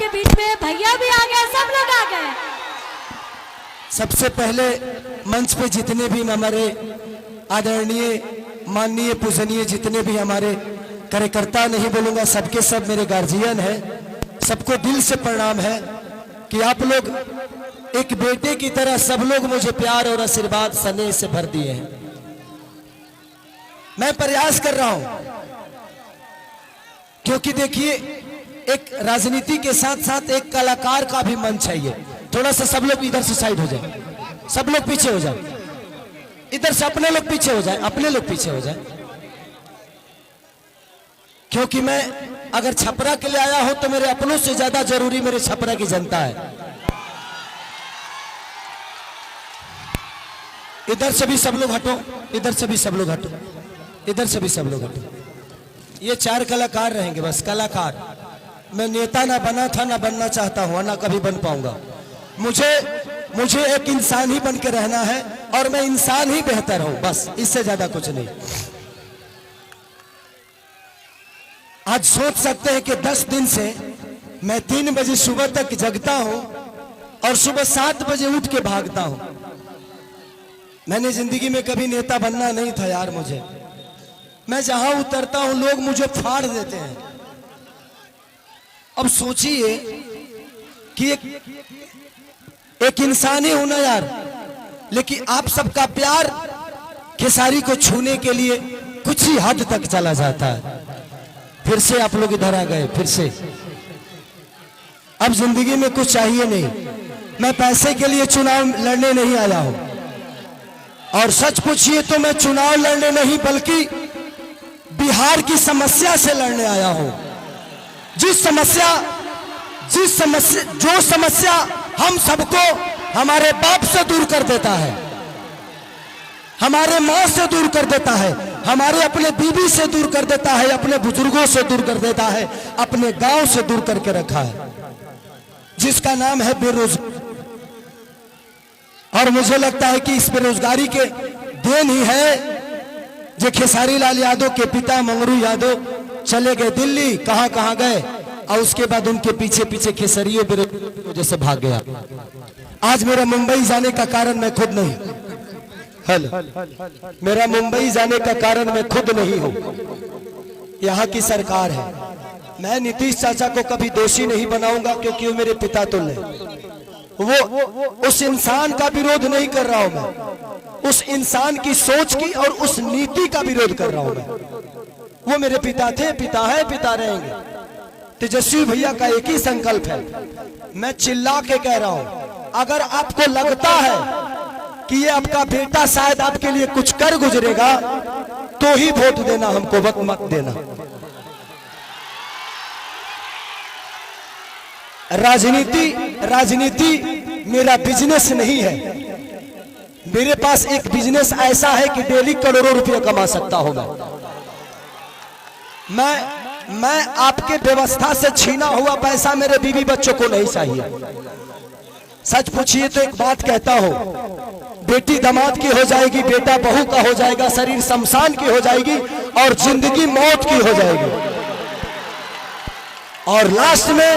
के बीच में भैया भी आ गए, सब लोग आ गए। सबसे पहले मंच पे जितने भी हमारे आदरणीय माननीय पूजनीय जितने भी हमारे कार्यकर्ता, नहीं बोलूंगा सबके सब मेरे गार्जियन हैं, सबको दिल से प्रणाम है कि आप लोग एक बेटे की तरह सब लोग मुझे प्यार और आशीर्वाद स्नेह से भर दिए हैं। मैं प्रयास कर रहा हूं क्योंकि देखिए एक राजनीति के साथ साथ एक कलाकार का भी मन चाहिए। थोड़ा सा सब लोग इधर से साइड हो जाए, सब लोग पीछे हो जाए, इधर से अपने लोग पीछे हो जाए, अपने लोग पीछे हो जाए, क्योंकि मैं अगर छपरा के लिए आया हूं तो मेरे अपनों से ज्यादा जरूरी मेरे छपरा की जनता है। इधर से भी सब लोग हटो, इधर से भी सब लोग हटो, इधर से भी सब लोग हटो। ये 4 कलाकार रहेंगे बस, कलाकार। मैं नेता ना बना था, ना बनना चाहता हूं, ना कभी बन पाऊंगा। मुझे एक इंसान ही बन के रहना है और मैं इंसान ही बेहतर हूं, बस इससे ज्यादा कुछ नहीं। आज सोच सकते हैं कि 10 दिन से मैं 3 बजे सुबह तक जगता हूं और सुबह 7 बजे उठ के भागता हूं। मैंने जिंदगी में कभी नेता बनना नहीं था यार मुझे। मैं जहां उतरता हूं लोग मुझे फाड़ देते हैं। अब सोचिए कि एक इंसान ही हूं ना यार, लेकिन आप सबका प्यार खेसारी को छूने के लिए कुछ ही हद तक चला जाता है। फिर से आप लोग इधर आ गए, फिर से। अब जिंदगी में कुछ चाहिए नहीं। मैं पैसे के लिए चुनाव लड़ने नहीं आया हूं, और सच पूछिए तो मैं चुनाव लड़ने नहीं बल्कि बिहार की समस्या से लड़ने आया हूं। जो समस्या हम सबको हमारे बाप से दूर कर देता है, हमारे माँ से दूर कर देता है, हमारे अपने बीवी से दूर कर देता है, अपने बुजुर्गों से दूर कर देता है, अपने गांव से दूर करके रखा है, जिसका नाम है बेरोजगारी। और मुझे लगता है कि इस बेरोजगारी के देन ही है जो खेसारी लाल यादव के पिता मंगरू यादव चले गए दिल्ली, कहां कहां गए, और उसके बाद उनके पीछे पीछे खेसरियों बेरोजगारी की वजह से भाग गया। आज मेरा मुंबई जाने का कारण मैं खुद नहीं, मेरा मुंबई जाने का कारण मैं खुद नहीं हूं, यहाँ की सरकार है। मैं नीतीश चाचा को कभी दोषी नहीं बनाऊंगा क्योंकि वो मेरे पिता तुल्य। वो उस इंसान का विरोध नहीं कर रहा हूं मैं, उस इंसान की सोच की और उस नीति का विरोध कर रहा हूं मैं। वो मेरे पिता थे, पिता है, पिता रहेंगे। तेजस्वी भैया का एक ही संकल्प है, मैं चिल्ला के कह रहा हूं, अगर आपको लगता है कि ये आपका बेटा शायद आपके लिए कुछ कर गुजरेगा तो ही वोट देना, हमको वक्त मत देना। राजनीति मेरा बिजनेस नहीं है। मेरे पास एक बिजनेस ऐसा है कि डेली करोड़ों रुपए कमा सकता हूं मैं आपके व्यवस्था से छीना हुआ पैसा मेरे बीवी बच्चों को नहीं चाहिए। सच पूछिए तो एक बात कहता हूं, बेटी दामाद की हो जाएगी, बेटा बहू का हो जाएगा, शरीर शमशान की हो जाएगी और जिंदगी मौत की हो जाएगी, और लास्ट में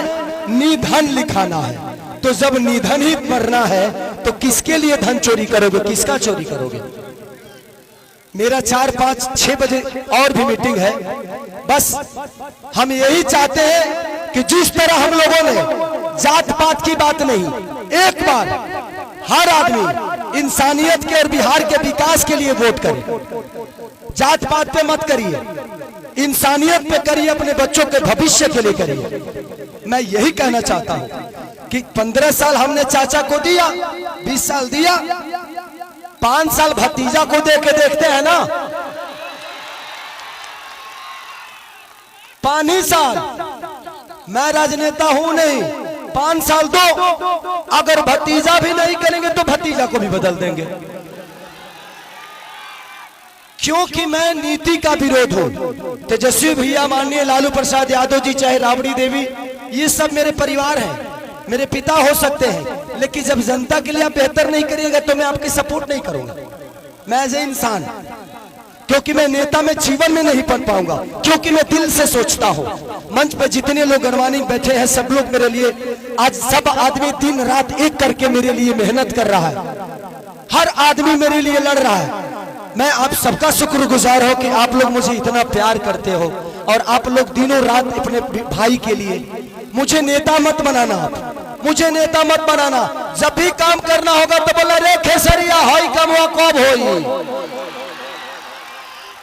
निधन लिखाना है। तो जब निधन ही मरना है तो किसके लिए धन चोरी करोगे, किसका चोरी करोगे? मेरा 4, 5, 6 बजे और भी मीटिंग है। बस हम यही चाहते हैं कि जिस तरह हम लोगों ने जात पात की बात नहीं, एक बार हर आदमी इंसानियत के और बिहार के विकास के लिए वोट करे। जात पात पे मत करिए, इंसानियत पे करिए, अपने बच्चों के भविष्य के लिए करिए। मैं यही कहना चाहता हूं कि 15 साल हमने चाचा को दिया, 20 साल दिया, 5 साल भतीजा को दे के देखते हैं ना। 5 ही साल, मैं राजनेता हूं नहीं, 5 साल दो, अगर भतीजा भी नहीं करेंगे तो भतीजा को भी बदल देंगे, क्योंकि मैं नीति का विरोध हूं। तेजस्वी भैया, माननीय लालू प्रसाद यादव जी, चाहे राबड़ी देवी, ये सब मेरे परिवार हैं, मेरे पिता हो सकते हैं, लेकिन जब जनता के लिए आप बेहतर नहीं करिएगा तो मैं आपकी सपोर्ट नहीं करूंगा। मैं एज ए इंसान क्योंकि मैं नेता में जीवन में नहीं बन पाऊंगा, क्योंकि मैं दिल से सोचता हूं। मंच पे जितने लोग गणवानी बैठे हैं सब लोग मेरे लिए, आज सब आदमी दिन रात एक करके मेरे लिए मेहनत कर रहा है, हर आदमी मेरे लिए लड़ रहा है। मैं आप सबका शुक्रगुजार हूं कि आप लोग मुझे इतना प्यार करते हो और आप लोग दिनों रात अपने भाई के लिए। मुझे नेता मत बनाना, आप मुझे नेता मत बनाना। जब भी काम करना होगा तो बोला रे खेसरिया होई कमवा कब होई,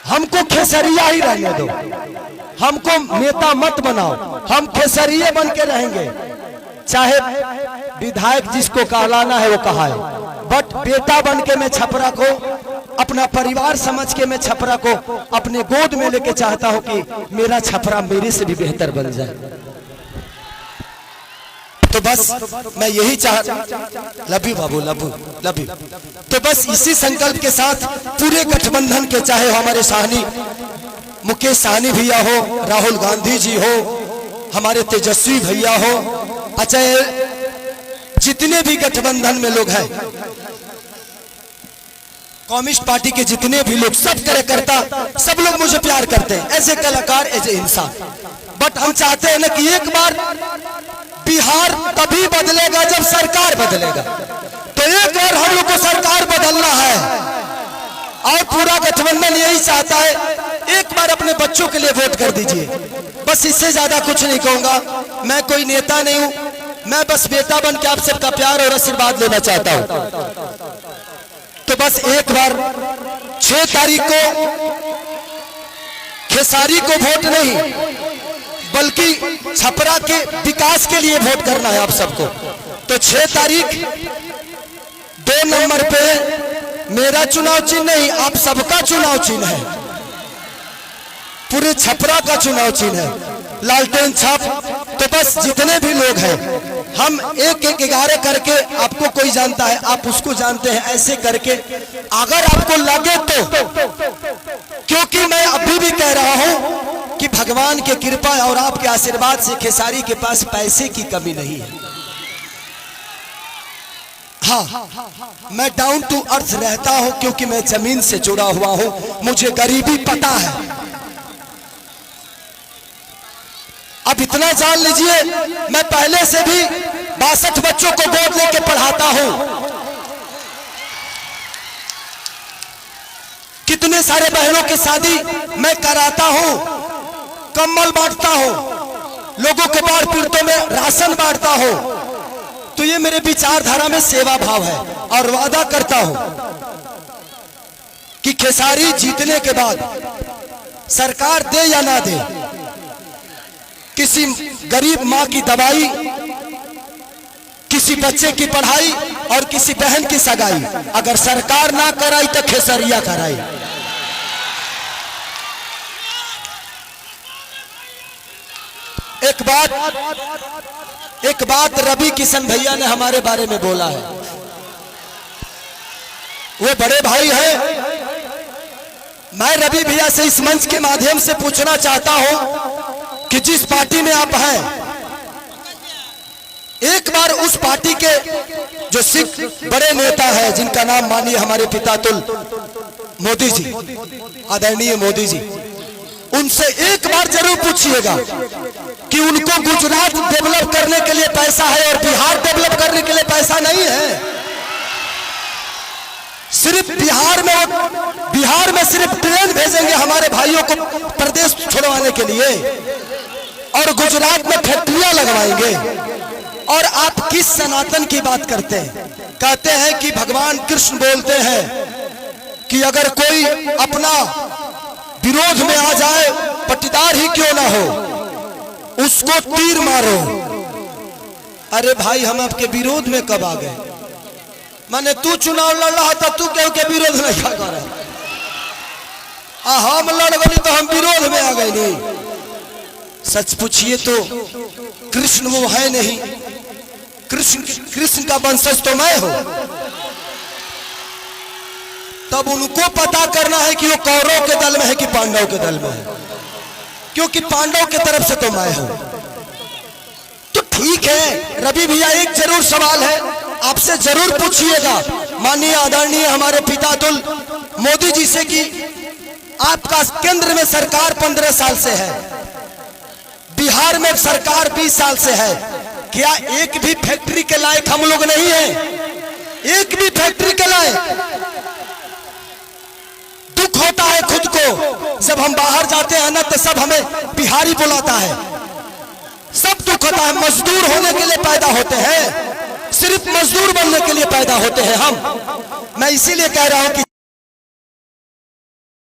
हमको खेसरिया ही रहने दो, हमको नेता मत बनाओ, हम खेसरिये बन के रहेंगे। चाहे विधायक जिसको कहलाना है वो कहा है, बट बेटा बन के मैं छपरा को अपना परिवार समझ के मैं छपरा को अपने गोद में लेके चाहता हूं कि मेरा छपरा मेरे से भी बेहतर बन जाए। तो बस मैं यही love you Babu, love you. तो बस इसी संकल्प के साथ पूरे गठबंधन के, चाहे हमारे साहनी मुकेश साहनी भैया हो, राहुल गांधी जी हो, हमारे तेजस्वी भैया हो, अजय, जितने भी गठबंधन में लोग हैं, कम्युनिस्ट पार्टी के जितने भी लोग, सब कार्यकर्ता, सब लोग मुझे प्यार करते हैं एज ए कलाकार, एज ए इंसान। बट हम चाहते हैं ना कि एक बार बिहार तभी बदलेगा जब सरकार बदलेगा। तो एक बार हम लोग को सरकार बदलना है और पूरा गठबंधन यही चाहता है। एक बार अपने बच्चों के लिए वोट कर दीजिए, बस इससे ज्यादा कुछ नहीं कहूंगा। मैं कोई नेता नहीं हूं, मैं बस बेटा बन के आप सबका प्यार और आशीर्वाद लेना चाहता हूं। तो बस एक बार 6 तारीख को खेसारी को वोट नहीं बल्कि छपरा के विकास के लिए वोट करना है आप सबको। तो 6 तारीख 2 नंबर पे मेरा चुनाव चिन्ह नहीं, आप सबका चुनाव चिन्ह है, पूरे छपरा का चुनाव चिन्ह है, लालटेन छाप। तो बस जितने भी लोग हैं हम एक 11 करके, आपको कोई जानता है आप उसको जानते हैं, ऐसे करके अगर आपको लगे तो, क्योंकि मैं अभी भी कह रहा हूं कि भगवान की कृपा और आपके आशीर्वाद से खेसारी के पास पैसे की कमी नहीं है। हाँ, मैं डाउन टू अर्थ रहता हूं क्योंकि मैं जमीन से जुड़ा हुआ हूं, मुझे गरीबी पता है। अब इतना जान लीजिए, मैं पहले से भी 62 बच्चों को गोद लेके पढ़ाता हूं, कितने सारे बहनों की शादी मैं कराता हूं, कंबल बांटता हूं, लोगों के बाढ़ पीड़ितों में राशन बांटता हूं। तो ये मेरे विचारधारा में सेवा भाव है और वादा करता हूं कि खेसारी जीतने के बाद सरकार दे या ना दे, किसी गरीब मां की दवाई, किसी बच्चे की पढ़ाई और किसी बहन की सगाई अगर सरकार ना कराई तो खेसरिया कराई। एक बात रवि किशन भैया ने हमारे बारे में बोला है, वो बड़े भाई हैं। मैं रवि भैया से इस मंच के माध्यम से पूछना चाहता हूं कि जिस पार्टी में आप हैं, एक बार उस पार्टी के जो सिख बड़े नेता हैं, जिनका नाम मानिए हमारे पितातुल मोदी जी, आदरणीय मोदी जी, उनसे एक बार जरूर पूछिएगा कि उनको गुजरात डेवलप करने के लिए पैसा है और बिहार डेवलप करने के लिए पैसा नहीं है। सिर्फ बिहार में सिर्फ ट्रेन भेजेंगे हमारे भाइयों को प्रदेश छोड़वाने के लिए और गुजरात में फैक्ट्रियां लगवाएंगे। और आप किस सनातन की बात करते हैं? कहते हैं कि भगवान कृष्ण बोलते हैं कि अगर कोई अपना विरोध में आ जाए, पट्टीदार ही क्यों ना हो, उसको तीर मारो। अरे भाई, हम आपके विरोध में कब आ गए? माने तू चुनाव लड़ रहा था, तू क्यों के विरोध नहीं कर रहा? हम लड़ गए तो हम विरोध में आ गए नहीं। सच पूछिए तो कृष्ण वो है नहीं, कृष्ण का वंशज तो मैं हूं। तब उनको पता करना है कि वो कौरव के दल में है कि पांडव के दल में है, क्योंकि पांडव के तरफ से तो मैं हूं। तो ठीक है रवि भैया, एक जरूर सवाल है आपसे जरूर पूछिएगा माननीय आदरणीय हमारे पितातुल मोदी जी से कि आपका केंद्र में सरकार 15 साल से है, बिहार में सरकार 20 साल से है। क्या एक भी फैक्ट्री के लायक हम लोग नहीं हैं? एक भी फैक्ट्री के लायक? दुख होता है खुद को, जब हम बाहर जाते हैं ना तो सब हमें बिहारी बुलाता है, सब दुख होता है। मजदूर होने के लिए पैदा होते हैं, सिर्फ मजदूर बनने के लिए पैदा होते हैं हम। मैं इसीलिए कह रहा हूं कि